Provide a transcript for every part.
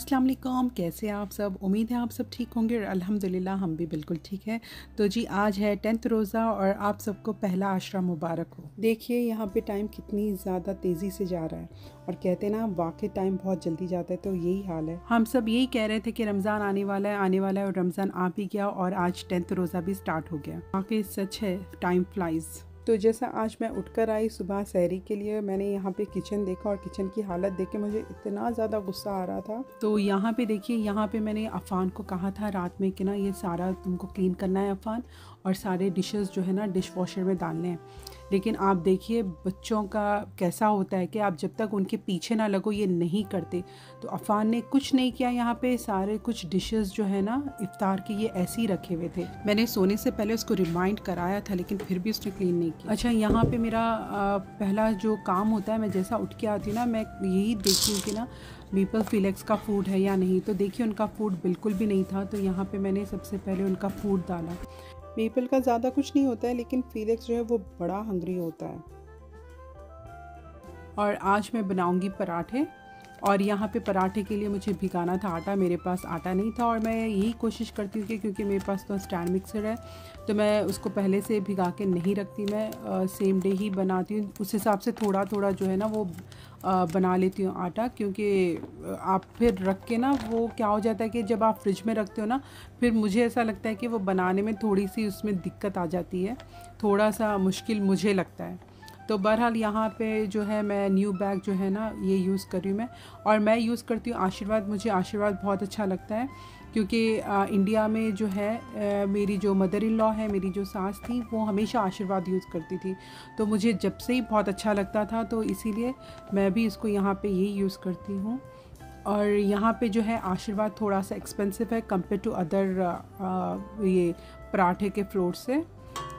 अस्सलाम वालेकुम, कैसे हैं आप सब। उम्मीद है आप सब ठीक होंगे और अल्हम्दुलिल्लाह हम भी बिल्कुल ठीक है। तो जी आज है 10th रोज़ा और आप सबको पहला आशरा मुबारक हो। देखिए यहाँ पे टाइम कितनी ज़्यादा तेज़ी से जा रहा है और कहते हैं ना वाकई टाइम बहुत जल्दी जाता है, तो यही हाल है। हम सब यही कह रहे थे कि रमज़ान आने वाला है और रमज़ान आ भी गया और आज 10th रोज़ा भी स्टार्ट हो गया। वाकई सच है, टाइम फ्लाइज़। तो जैसा आज मैं उठकर आई सुबह सहरी के लिए, मैंने यहाँ पे किचन देखा और किचन की हालत देख के मुझे इतना ज़्यादा गुस्सा आ रहा था। तो यहाँ पे देखिए, यहाँ पे मैंने अफ़ान को कहा था रात में कि ना ये सारा तुमको क्लीन करना है अफ़ान, और सारे डिशेस जो है ना डिश वॉशर में डालने हैं। लेकिन आप देखिए बच्चों का कैसा होता है कि आप जब तक उनके पीछे ना लगो ये नहीं करते। तो अफ़ान ने कुछ नहीं किया, यहाँ पे सारे कुछ डिशेस जो है ना इफ्तार के ये ऐसे ही रखे हुए थे। मैंने सोने से पहले उसको रिमाइंड कराया था लेकिन फिर भी उसने क्लीन नहीं किया। अच्छा, यहाँ पे मेरा पहला जो काम होता है, मैं जैसा उठ के आती हूँ ना, मैं यही देखती हूँ कि ना मीपल फिलेक्स का फूड है या नहीं। तो देखिए उनका फूड बिल्कुल भी नहीं था, तो यहाँ पे मैंने सबसे पहले उनका फूड डाला। मेपल का ज़्यादा कुछ नहीं होता है लेकिन फीलिक्स जो है वो बड़ा हंग्री होता है। और आज मैं बनाऊंगी पराठे, और यहाँ पे पराठे के लिए मुझे भिगाना था आटा, मेरे पास आटा नहीं था। और मैं यही कोशिश करती हूँ कि क्योंकि मेरे पास तो स्टैंड मिक्सर है तो मैं उसको पहले से भिगा के नहीं रखती, मैं सेम डे ही बनाती हूँ। उस हिसाब से थोड़ा थोड़ा जो है ना वो बना लेती हूँ आटा, क्योंकि आप फिर रख के ना वो क्या हो जाता है कि जब आप फ्रिज में रखते हो ना, फिर मुझे ऐसा लगता है कि वो बनाने में थोड़ी सी उसमें दिक्कत आ जाती है, थोड़ा सा मुश्किल मुझे लगता है। तो बहरहाल यहाँ पे जो है मैं न्यू बैग जो है ना ये यूज़ कर रही हूँ मैं, और मैं यूज़ करती हूँ आशीर्वाद। मुझे आशीर्वाद बहुत अच्छा लगता है क्योंकि इंडिया में जो है मेरी जो मदर इन लॉ है, मेरी जो सास थी, वो हमेशा आशीर्वाद यूज़ करती थी। तो मुझे जब से ही बहुत अच्छा लगता था, तो इसीलिए मैं भी इसको यहाँ पे यही यूज़ करती हूँ। और यहाँ पे जो है आशीर्वाद थोड़ा सा एक्सपेंसिव है कंपेयर टू अदर ये पराठे के फ्लोर से।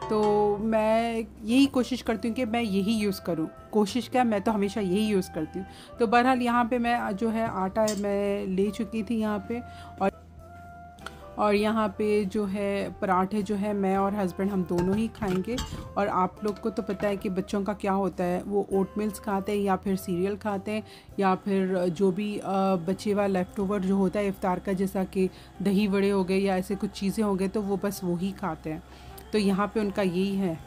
तो मैं यही कोशिश करती हूँ कि मैं यही यूज़ करूँ। कोशिश क्या, मैं तो हमेशा यही यूज़ करती हूँ। तो बहरहाल यहाँ पे मैं जो है आटा मैं ले चुकी थी यहाँ पे, और यहाँ पे जो है पराठे जो है मैं और हस्बैंड हम दोनों ही खाएंगे। और आप लोग को तो पता है कि बच्चों का क्या होता है, वो ओट मिल्स खाते हैं या फिर सीरियल खाते हैं या फिर जो भी बचे हुआ लेफ़्ट ओवर जो होता है इफ़्तार का, जैसा कि दही वड़े हो गए या ऐसे कुछ चीज़ें हो गए, तो वो बस वही खाते हैं। तो यहाँ पे उनका यही है।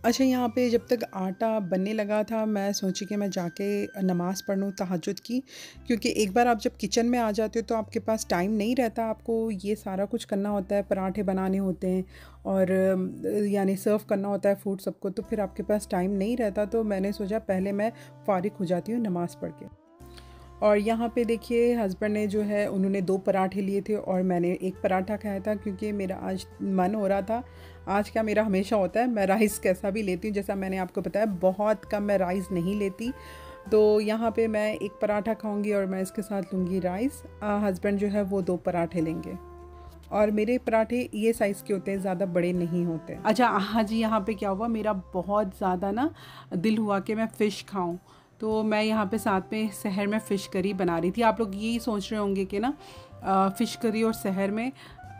अच्छा, यहाँ पे जब तक आटा बनने लगा था मैं सोची कि मैं जाके नमाज़ पढ़ लूँ तहज्जुद की, क्योंकि एक बार आप जब किचन में आ जाते हो तो आपके पास टाइम नहीं रहता, आपको ये सारा कुछ करना होता है, पराठे बनाने होते हैं और यानी सर्व करना होता है फूड सबको, तो फिर आपके पास टाइम नहीं रहता। तो मैंने सोचा पहले मैं फ़ारिग हो जाती हूँ नमाज़ पढ़ के। और यहाँ पे देखिए हस्बैंड ने जो है उन्होंने 2 पराठे लिए थे और मैंने 1 पराठा खाया था, क्योंकि मेरा आज मन हो रहा था। आज क्या, मेरा हमेशा होता है, मैं राइस कैसा भी लेती हूँ, जैसा मैंने आपको बताया बहुत कम मैं राइस नहीं लेती। तो यहाँ पे मैं 1 पराठा खाऊंगी और मैं इसके साथ लूँगी राइस। हस्बैंड जो है वो 2 पराठे लेंगे, और मेरे पराठे ये साइज़ के होते हैं, ज़्यादा बड़े नहीं होते। अच्छा हाँ जी, यहाँ पे क्या हुआ, मेरा बहुत ज़्यादा ना दिल हुआ कि मैं फ़िश खाऊं, तो मैं यहाँ पे साथ में सहर में फ़िश करी बना रही थी। आप लोग यही सोच रहे होंगे कि ना फ़िश करी और सहर में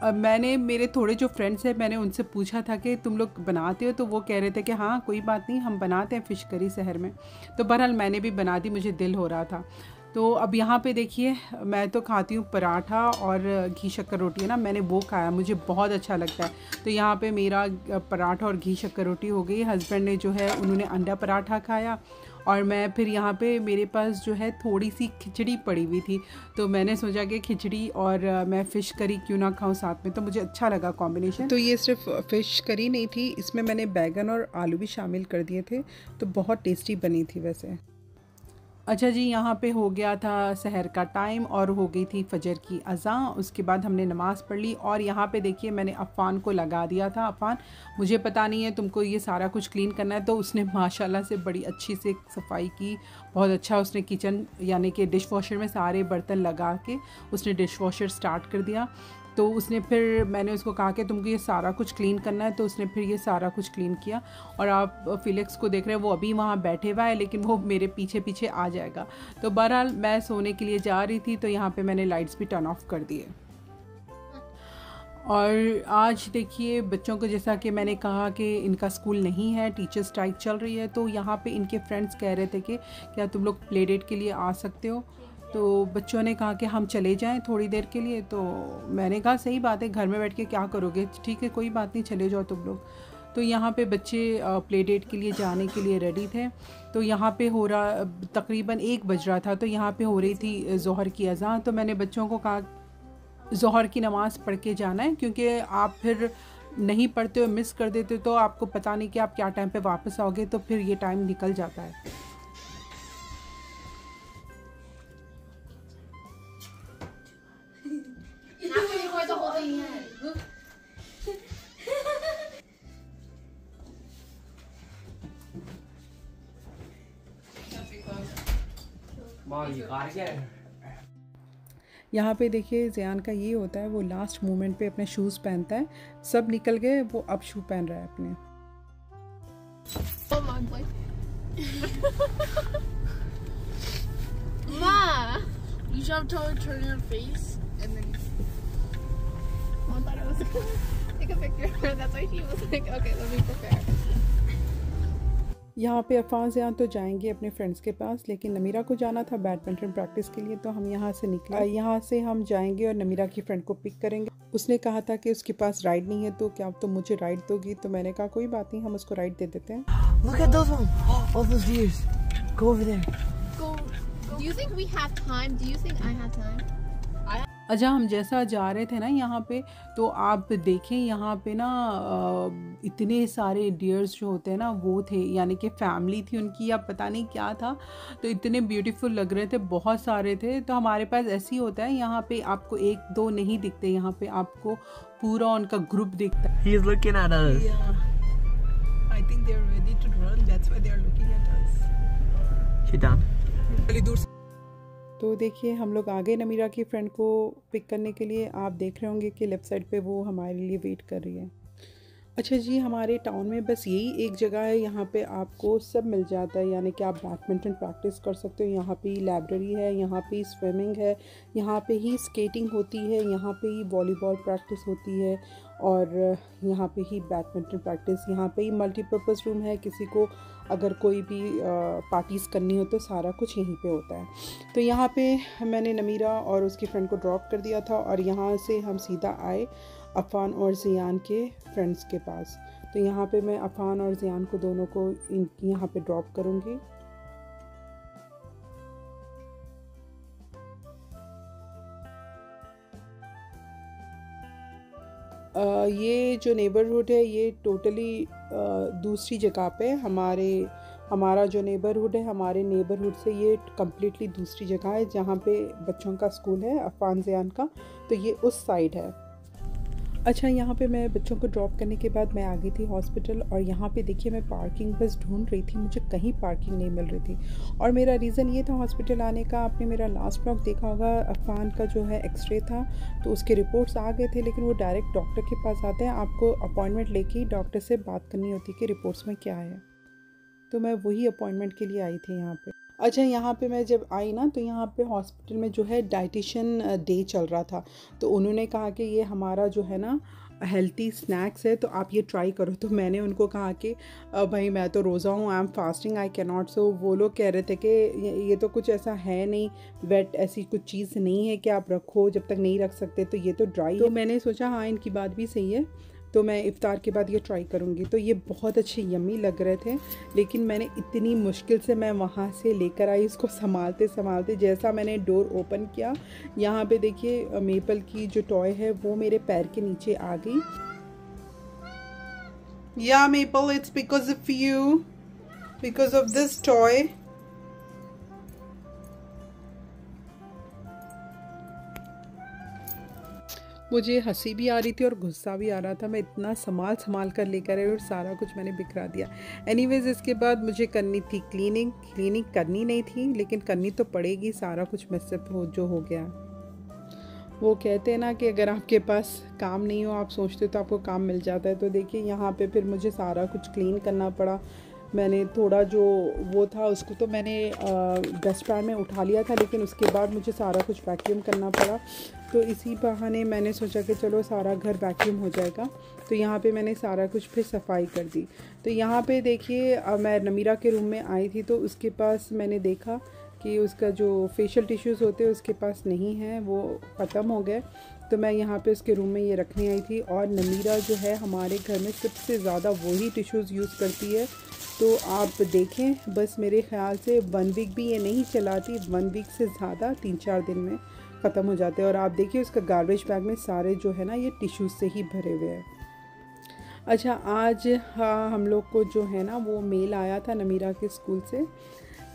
मैंने मेरे थोड़े जो फ्रेंड्स हैं मैंने उनसे पूछा था कि तुम लोग बनाते हो, तो वो कह रहे थे कि हाँ कोई बात नहीं हम बनाते हैं फ़िश करी सहर में। तो बहरहाल मैंने भी बना दी, मुझे दिल हो रहा था। तो अब यहाँ पे देखिए मैं तो खाती हूँ पराठा और घी शक्कर रोटी है ना, मैंने वो खाया, मुझे बहुत अच्छा लगता है। तो यहाँ पे मेरा पराठा और घी शक्कर रोटी हो गई। हस्बैंड ने जो है उन्होंने अंडा पराठा खाया, और मैं फिर यहाँ पे मेरे पास जो है थोड़ी सी खिचड़ी पड़ी हुई थी, तो मैंने सोचा कि खिचड़ी और मैं फ़िश करी क्यों ना खाऊं साथ में, तो मुझे अच्छा लगा कॉम्बिनेशन। तो ये सिर्फ फ़िश करी नहीं थी, इसमें मैंने बैगन और आलू भी शामिल कर दिए थे, तो बहुत टेस्टी बनी थी वैसे। अच्छा जी, यहाँ पे हो गया था सहर का टाइम और हो गई थी फजर की अज़ान। उसके बाद हमने नमाज़ पढ़ ली, और यहाँ पे देखिए मैंने अफ़ान को लगा दिया था। अफ़ान, मुझे पता नहीं है तुमको ये सारा कुछ क्लीन करना है, तो उसने माशाल्लाह से बड़ी अच्छी से सफाई की, बहुत अच्छा उसने किचन यानी कि डिश वॉशर में सारे बर्तन लगा के उसने डिश वॉशर स्टार्ट कर दिया। तो उसने फिर मैंने उसको कहा कि तुमको ये सारा कुछ क्लीन करना है, तो उसने फिर ये सारा कुछ क्लीन किया। और आप फिलिक्स को देख रहे हैं, वो अभी वहाँ बैठे हुआ है लेकिन वो मेरे पीछे पीछे आ जाएगा। तो बहरहाल मैं सोने के लिए जा रही थी, तो यहाँ पे मैंने लाइट्स भी टर्न ऑफ कर दिए। और आज देखिए बच्चों को, जैसा कि मैंने कहा कि इनका स्कूल नहीं है, टीचर स्ट्राइक चल रही है, तो यहाँ पे इनके फ्रेंड्स कह रहे थे कि क्या तुम लोग प्ले डेट के लिए आ सकते हो। तो बच्चों ने कहा कि हम चले जाएं थोड़ी देर के लिए। तो मैंने कहा सही बात है, घर में बैठ के क्या करोगे, ठीक है कोई बात नहीं, चले जाओ तुम लोग। तो यहाँ पे बच्चे प्ले डेट के लिए जाने के लिए रेडी थे। तो यहाँ पे हो रहा, तकरीबन 1 बज रहा था, तो यहाँ पे हो रही थी ज़ोहर की अज़ान। तो मैंने बच्चों को कहा ज़ोहर की नमाज़ पढ़ के जाना है, क्योंकि आप फिर नहीं पढ़ते हो, मिस कर देते हो, तो आपको पता नहीं कि आप क्या टाइम पे वापस आओगे, तो फिर ये टाइम निकल जाता है। यहाँ पे देखिए ज़ियान का ये होता है, वो लास्ट मोमेंट पे अपने शूज़ पहनता है। सब निकल गए, वो अब शू पहन रहा है अपने। Ma, you should have told her to turn your face and then. Mom thought I was gonna take a picture. That's why she was like, okay, let me prepare. यहाँ पे अफ़ान ज़ियान तो जाएंगे अपने फ्रेंड्स के पास, लेकिन नमीरा को जाना था बैडमिंटन प्रैक्टिस के लिए, तो हम यहाँ से निकले। यहाँ से हम जाएंगे और नमीरा की फ्रेंड को पिक करेंगे। उसने कहा था कि उसके पास राइड नहीं है, तो क्या तुम मुझे राइड दोगी। तो मैंने कहा कोई बात नहीं, हम उसको राइड दे देते हैं। Look at those ones. All those deers. Go over there. Go. Do you think we have time? Do you think I have time? अच्छा, हम जैसा जा रहे थे ना यहाँ पे, तो आप देखें यहाँ पे ना इतने सारे डियर्स जो होते हैं ना वो थे, यानी कि फैमिली थी उनकी या पता नहीं क्या था, तो इतने ब्यूटीफुल लग रहे थे, बहुत सारे थे। तो हमारे पास ऐसे ही होता है, यहाँ पे आपको 1-2 नहीं दिखते, यहाँ पे आपको पूरा उनका ग्रुप दिखता है। He's looking at us. Yeah. I think they're ready to run. That's why they're looking at us. She down. really दूर से तो देखिए हम लोग आ गए नमीरा की फ्रेंड को पिक करने के लिए। आप देख रहे होंगे कि लेफ़्ट साइड पे वो हमारे लिए वेट कर रही है। अच्छा जी, हमारे टाउन में बस यही एक जगह है, यहाँ पे आपको सब मिल जाता है, यानी कि आप बैडमिंटन प्रैक्टिस कर सकते हो। यहाँ पे ही लाइब्रेरी है, यहाँ पे ही स्विमिंग है, यहाँ पे ही स्केटिंग होती है, यहाँ पे ही वॉलीबॉल प्रैक्टिस होती है, और यहाँ पे ही बैडमिंटन प्रैक्टिस। यहाँ पे ही मल्टीपर्पज़ रूम है, किसी को अगर कोई भी पार्टीज़ करनी हो तो सारा कुछ यहीं पे होता है। तो यहाँ पे मैंने नमीरा और उसकी फ्रेंड को ड्रॉप कर दिया था, और यहाँ से हम सीधा आए अफ़ान और ज़ियान के फ्रेंड्स के पास। तो यहाँ पे मैं अफ़ान और ज़ियान को दोनों को यहाँ पे ड्रॉप करूँगी। ये जो नेबरहुड है ये टोटली दूसरी जगह पे हमारा जो नेबरहुड है, हमारे नेबरहुड से ये कम्प्लीटली दूसरी जगह है, जहाँ पे बच्चों का स्कूल है अफ़ान ज़ियान का, तो ये उस साइड है। अच्छा, यहाँ पे मैं बच्चों को ड्रॉप करने के बाद मैं आ गई थी हॉस्पिटल, और यहाँ पे देखिए मैं पार्किंग बस ढूंढ रही थी, मुझे कहीं पार्किंग नहीं मिल रही थी। और मेरा रीज़न ये था हॉस्पिटल आने का, आपने मेरा लास्ट ब्लॉग देखा होगा, अफ़ान का जो है एक्सरे था, तो उसके रिपोर्ट्स आ गए थे, लेकिन वो डायरेक्ट डॉक्टर के पास आते हैं, आपको अपॉइंटमेंट लेके ही डॉक्टर से बात करनी होती है कि रिपोर्ट्स में क्या है। तो मैं वही अपॉइंटमेंट के लिए आई थी यहाँ पे। अच्छा, यहाँ पे मैं जब आई ना, तो यहाँ पे हॉस्पिटल में जो है डाइटिशियन डे चल रहा था, तो उन्होंने कहा कि ये हमारा जो है ना हेल्थी स्नैक्स है, तो आप ये ट्राई करो। तो मैंने उनको कहा कि भाई मैं तो रोज़ा हूँ, I am fasting, I can not. So वो लोग कह रहे थे कि ये तो कुछ ऐसा है नहीं, वेट ऐसी कुछ चीज़ नहीं है कि आप रखो, जब तक नहीं रख सकते, तो ये तो ड्राई है। तो मैंने सोचा हाँ इनकी बात भी सही है, तो मैं इफ़्तार के बाद ये ट्राई करूँगी। तो ये बहुत अच्छे यम्मी लग रहे थे, लेकिन मैंने इतनी मुश्किल से मैं वहाँ से लेकर आई इसको संभालते संभालते। जैसा मैंने डोर ओपन किया, यहाँ पे देखिए मेपल की जो टॉय है वो मेरे पैर के नीचे आ गई। या maple, it's because of you, because of this toy. मुझे हंसी भी आ रही थी और गुस्सा भी आ रहा था, मैं इतना संभाल कर लेकर आई और सारा कुछ मैंने बिखरा दिया। एनीवेज़, इसके बाद मुझे करनी थी क्लीनिंग करनी नहीं थी, लेकिन करनी तो पड़ेगी, सारा कुछ मिसअप जो हो गया। वो कहते हैं ना कि अगर आपके पास काम नहीं हो, आप सोचते हो तो आपको काम मिल जाता है। तो देखिए यहाँ पे फिर मुझे सारा कुछ क्लीन करना पड़ा, मैंने थोड़ा जो वो था उसको तो मैंने डस्टपैन में उठा लिया था, लेकिन उसके बाद मुझे सारा कुछ वैक्यूम करना पड़ा। तो इसी बहाने मैंने सोचा कि चलो सारा घर वैक्यूम हो जाएगा। तो यहाँ पे मैंने सारा कुछ फिर सफाई कर दी। तो यहाँ पे देखिए मैं नमीरा के रूम में आई थी तो उसके पास मैंने देखा कि उसका जो फेशियल टिश्यूज़ होते हैं उसके पास नहीं है, वो ख़त्म हो गए। तो मैं यहाँ पे उसके रूम में ये रखने आई थी। और नमीरा जो है हमारे घर में सबसे ज़्यादा वही टिश्यूज़ यूज़ करती है। तो आप देखें, बस मेरे ख़्याल से 1 वीक भी ये नहीं चलाती, 1 वीक से ज़्यादा 3-4 दिन में ख़त्म हो जाते हैं। और आप देखिए उसका गार्बेज बैग में सारे जो है ना ये टिश्यूज़ से ही भरे हुए हैं। अच्छा, आज हाँ हम लोग को जो है ना वो मेल आया था नमीरा के स्कूल से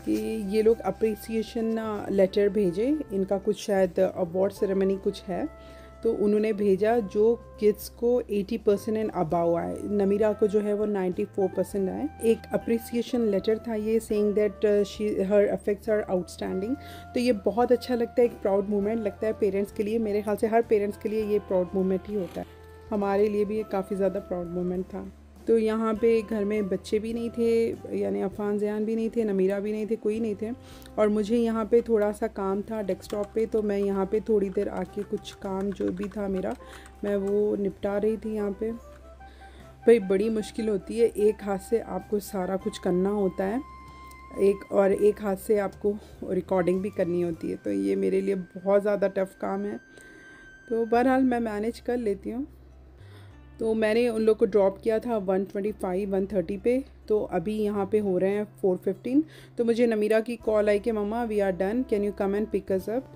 कि ये लोग अप्रिसिएशन लेटर भेजे, इनका कुछ शायद अवार्ड सेरेमनी कुछ है, तो उन्होंने भेजा जो किड्स को 80% एंड अबाव आए। नमीरा को जो है वो 94% आए। एक अप्रिसिएशन लेटर था ये, saying that her efforts are outstanding. तो ये बहुत अच्छा लगता है, एक प्राउड मोमेंट लगता है पेरेंट्स के लिए। मेरे ख्याल से हर पेरेंट्स के लिए ये प्राउड मोमेंट ही होता है, हमारे लिए भी ये काफ़ी ज़्यादा प्राउड मोमेंट था। तो यहाँ पे घर में बच्चे भी नहीं थे, यानी अफ़ान ज़यान भी नहीं थे, नमीरा भी नहीं थे, कोई नहीं थे। और मुझे यहाँ पे थोड़ा सा काम था डेस्कटॉप पे, तो मैं यहाँ पे थोड़ी देर आके कुछ काम जो भी था मेरा मैं वो निपटा रही थी। यहाँ पे भाई बड़ी मुश्किल होती है, एक हाथ से आपको सारा कुछ करना होता है, एक हाथ से आपको रिकॉर्डिंग भी करनी होती है। तो ये मेरे लिए बहुत ज़्यादा टफ़ काम है, तो बहरहाल मैं मैनेज कर लेती हूँ। तो मैंने उन लोग को ड्रॉप किया था 125-130 पे, तो अभी यहाँ पे हो रहे हैं 4:15। तो मुझे नमीरा की कॉल आई कि मम्मा we are done, can you come and pick us up.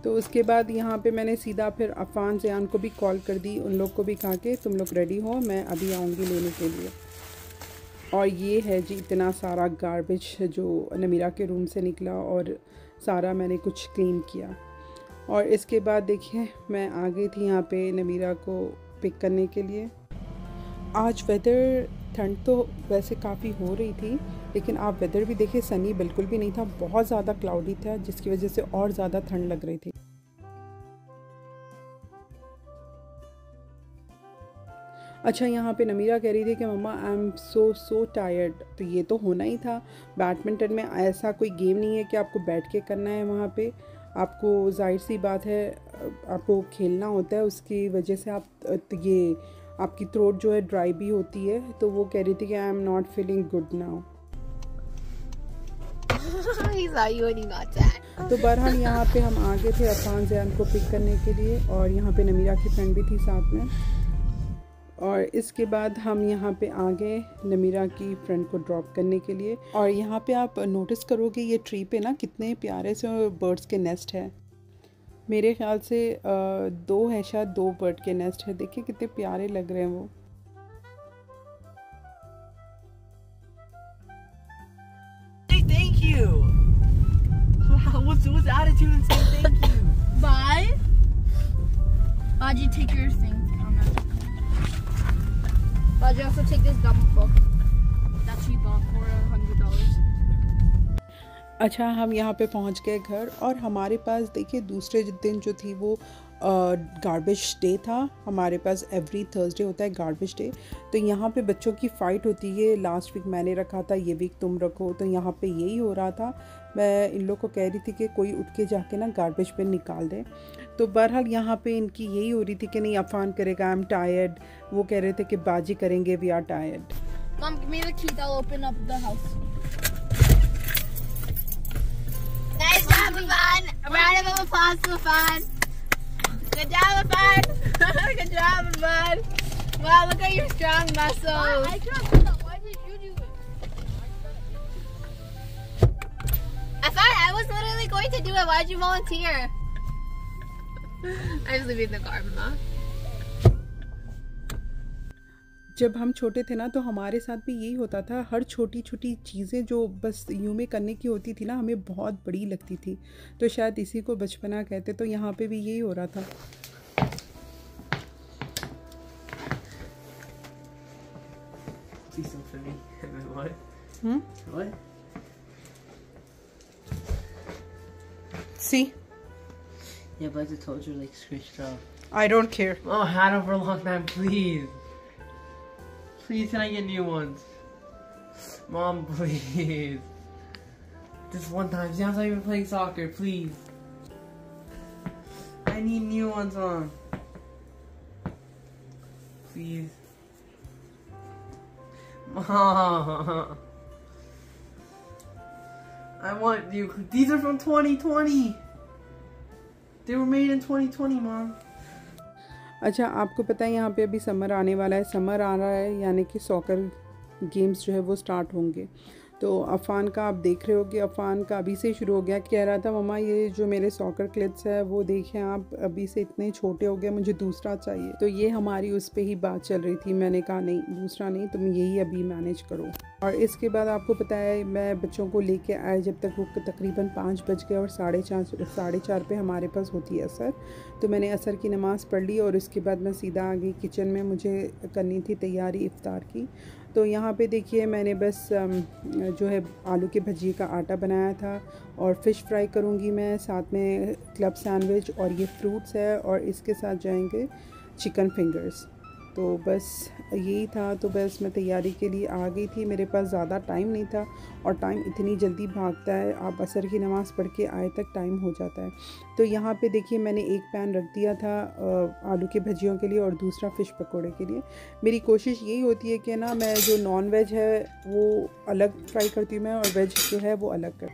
तो उसके बाद यहाँ पे मैंने सीधा फिर अफ़ान ज़यान को भी कॉल कर दी, उन लोग को भी कहा कि तुम लोग रेडी हो, मैं अभी आऊँगी लेने के लिए। और ये है जी इतना सारा गार्बेज जो नमीरा के रूम से निकला और सारा मैंने कुछ क्लीन किया। और इसके बाद देखिए मैं आ गई थी यहाँ पे नमीरा को पिक करने के लिए। आज वेदर, ठंड तो वैसे काफ़ी हो रही थी, लेकिन आप वेदर भी देखिए, सनी बिल्कुल भी नहीं था, बहुत ज़्यादा क्लाउडी था, जिसकी वजह से और ज़्यादा ठंड लग रही थी। अच्छा, यहाँ पे नमीरा कह रही थी कि मम्मा आई एम सो टायर्ड। तो ये तो होना ही था, बैडमिंटन में ऐसा कोई गेम नहीं है कि आपको बैठ के करना है, वहाँ पे आपको जाहिर सी बात है आपको खेलना होता है, उसकी वजह से आप ये आपकी थ्रोट जो है ड्राई भी होती है। तो वो कह रही थी कि I am not feeling good now. तो बहरहाल यहाँ पे हम आ गए थे अफ़ान ज़यान को पिक करने के लिए, और यहाँ पे नमीरा की फ्रेंड भी थी साथ में। और इसके बाद हम यहाँ पे आ गए नमीरा की फ्रेंड को ड्रॉप करने के लिए। और यहाँ पे आप नोटिस करोगे ये ट्री पे ना कितने प्यारे से बर्ड्स के नेस्ट है। मेरे ख्याल से 2 है, शायद 2 बर्ड के नेस्ट है। देखिए कितने प्यारे लग रहे हैं वो। Thank you. What's attitude and say thank you? Bye. Why'd you take your thing? Why'd you also take this dumb book that she bought for $100? अच्छा, हम यहाँ पे पहुँच गए घर, और हमारे पास देखिए दूसरे दिन जो थी वो गार्बेज डे था। हमारे पास एवरी थर्सडे होता है गार्बेज डे। तो यहाँ पे बच्चों की फ़ाइट होती है, लास्ट वीक मैंने रखा था, ये वीक तुम रखो। तो यहाँ पे यही हो रहा था। मैं इन लोग को कह रही थी कि कोई उठ के जाके ना गार्बेज पे निकाल दे। तो बहरहाल यहाँ पे इनकी यही हो रही थी कि नहीं अफ़ान करेगा, आई एम टायर्ड। वो कह रहे थे कि बाजी करेंगे, we are tired. Mom, give me the key. I'll open up the house. Nice job, Afan! A round of applause for Afan. Good job, Afan! Good job, Afan! Wow, look at your strong muscles. I tried to do that. Why did you do it? Afan, I was literally going to do it. Why did you volunteer? I was leaving the car, Mama. जब हम छोटे थे ना तो हमारे साथ भी यही होता था। हर छोटी छोटी चीज़ें जो बस यूँ में करने की होती थी ना, हमें बहुत बड़ी लगती थी। तो शायद इसी को बचपना कहते। तो यहाँ पे भी यही हो रहा था। See something for me. What? What? See? Yeah, but the toes are like squished up. I don't care. Oh, I had them for a long time, please. Please, can I get new ones? Mom, please. Just one time. Zion's not even playing soccer, please. I need new ones on. Please. Mom. I want you. These are from 2020. They were made in 2020, Mom. अच्छा, आपको पता है यहाँ पे अभी summer आने वाला है। समर आ रहा है यानी कि सॉकर गेम्स जो है वो स्टार्ट होंगे। तो अफ़ान का आप देख रहे हो कि अफ़ान का अभी से शुरू हो गया। कह रहा था मम्मा ये जो मेरे सॉकर क्लिप्स है वो देखें आप, अभी से इतने छोटे हो गए, मुझे दूसरा चाहिए। तो ये हमारी उस पर ही बात चल रही थी। मैंने कहा नहीं, दूसरा नहीं, तुम यही अभी मैनेज करो। और इसके बाद आपको पता है मैं बच्चों को लेके आए जब तक वो तकरीबन 5 बज गए और 4:30 पे हमारे पास होती है असर। तो मैंने असर की नमाज़ पढ़ ली और उसके बाद मैं सीधा आ गई किचन में। मुझे करनी थी तैयारी इफ़्तार की। तो यहाँ पे देखिए मैंने बस जो है आलू के भजिए का आटा बनाया था और फ़िश फ्राई करूँगी मैं, साथ में क्लब सैंडविच और ये फ्रूट्स है और इसके साथ जाएंगे चिकन फिंगर्स। तो बस यही था। तो बस मैं तैयारी के लिए आ गई थी। मेरे पास ज़्यादा टाइम नहीं था और टाइम इतनी जल्दी भागता है, आप असर की नमाज़ पढ़ के आए तक टाइम हो जाता है। तो यहाँ पे देखिए मैंने एक पैन रख दिया था आलू के भजियों के लिए और दूसरा फ़िश पकोड़े के लिए। मेरी कोशिश यही होती है कि ना मैं जो नॉन वेज है वो अलग फ्राई करती हूँ मैं, और वेज जो है वो अलग कर।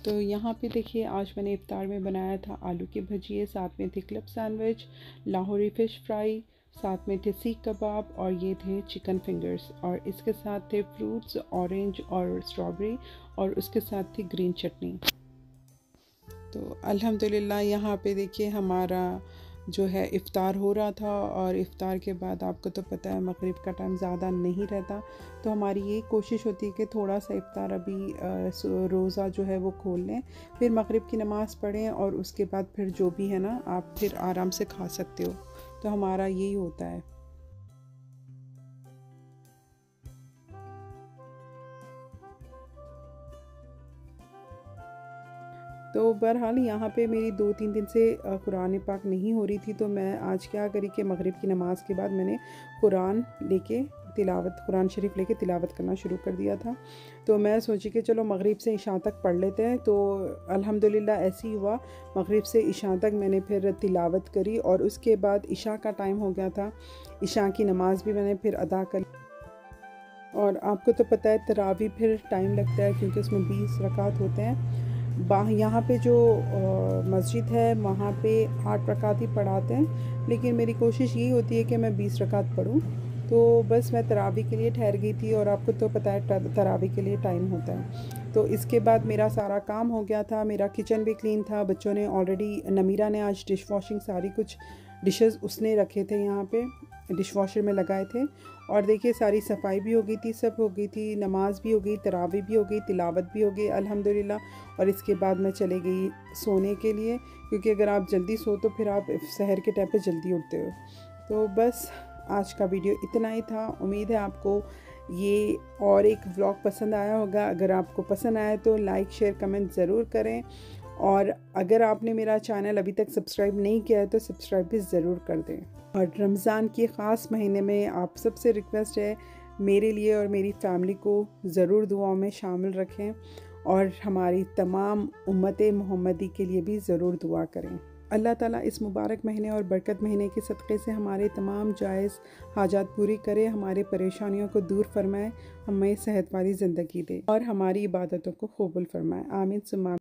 तो यहाँ पे देखिए आज मैंने इफ़्तार में बनाया था आलू के भजिए, साथ में थे club sandwich, Lahori fish fry, साथ में थे सीख कबाब और ये थे चिकन फिंगर्स, और इसके साथ थे फ्रूट्स ऑरेंज और स्ट्रॉबेरी, और उसके साथ थी ग्रीन चटनी। तो अल्हम्दुलिल्लाह यहाँ पे देखिए हमारा जो है इफ़्तार हो रहा था। और इफ़्तार के बाद आपको तो पता है मगरिब का टाइम ज़्यादा नहीं रहता, तो हमारी ये कोशिश होती है कि थोड़ा सा इफ़्तार अभी रोज़ा जो है वो खोल लें, फिर मगरिब की नमाज़ पढ़ें और उसके बाद फिर जो भी है ना आप फिर आराम से खा सकते हो। तो हमारा यही होता है। तो बहरहाल यहाँ पे मेरी 2-3 दिन से कुरान पाक नहीं हो रही थी, तो मैं आज क्या करी कि मगरिब की नमाज़ के बाद मैंने कुरान शरीफ लेके तिलावत करना शुरू कर दिया था। तो मैं सोची कि चलो मगरिब से इशा तक पढ़ लेते हैं। तो अल्हम्दुलिल्लाह ऐसे ही हुआ, मगरिब से इशा तक मैंने फिर तिलावत करी और उसके बाद इशा का टाइम हो गया था। इशा की नमाज़ भी मैंने फिर अदा कर। और आपको तो पता है तरावी फिर टाइम लगता है क्योंकि उसमें 20 रकात होते हैं। यहाँ पे जो मस्जिद है वहाँ पे 8 रकात ही पढ़ाते हैं, लेकिन मेरी कोशिश यही होती है कि मैं 20 रकात पढूं। तो बस मैं तरावी के लिए ठहर गई थी और आपको तो पता है तरावी के लिए टाइम होता है। तो इसके बाद मेरा सारा काम हो गया था, मेरा किचन भी क्लीन था। बच्चों ने ऑलरेडी, नमीरा ने आज डिश वॉशिंग सारी कुछ डिशेस उसने रखे थे यहाँ पे डिश वॉशर में लगाए थे। और देखिए सारी सफाई भी हो गई थी, सब हो गई थी, नमाज भी हो गई, तरावी भी हो गई, तिलावत भी हो गई अल्हम्दुलिल्लाह। और इसके बाद मैं चले गई सोने के लिए, क्योंकि अगर आप जल्दी सो तो फिर आप सहर के टाइम पे जल्दी उठते हो। तो बस आज का वीडियो इतना ही था। उम्मीद है आपको ये और एक व्लॉग पसंद आया होगा। अगर आपको पसंद आया तो लाइक शेयर कमेंट ज़रूर करें, और अगर आपने मेरा चैनल अभी तक सब्सक्राइब नहीं किया है तो सब्सक्राइब भी ज़रूर कर दें। और रमज़ान के ख़ास महीने में आप सबसे रिक्वेस्ट है मेरे लिए और मेरी फैमिली को ज़रूर दुआओं में शामिल रखें, और हमारी तमाम उम्मत मोहम्मदी के लिए भी ज़रूर दुआ करें। अल्लाह ताला इस मुबारक महीने और बरकत महीने के सदक़े से हमारे तमाम जायज़ हाजात पूरी करे, हमारे परेशानियों को दूर फरमाए, हमें सेहत वाली ज़िंदगी दे और हमारी इबादतों को कबूल फरमाए। आमीन सुम्मा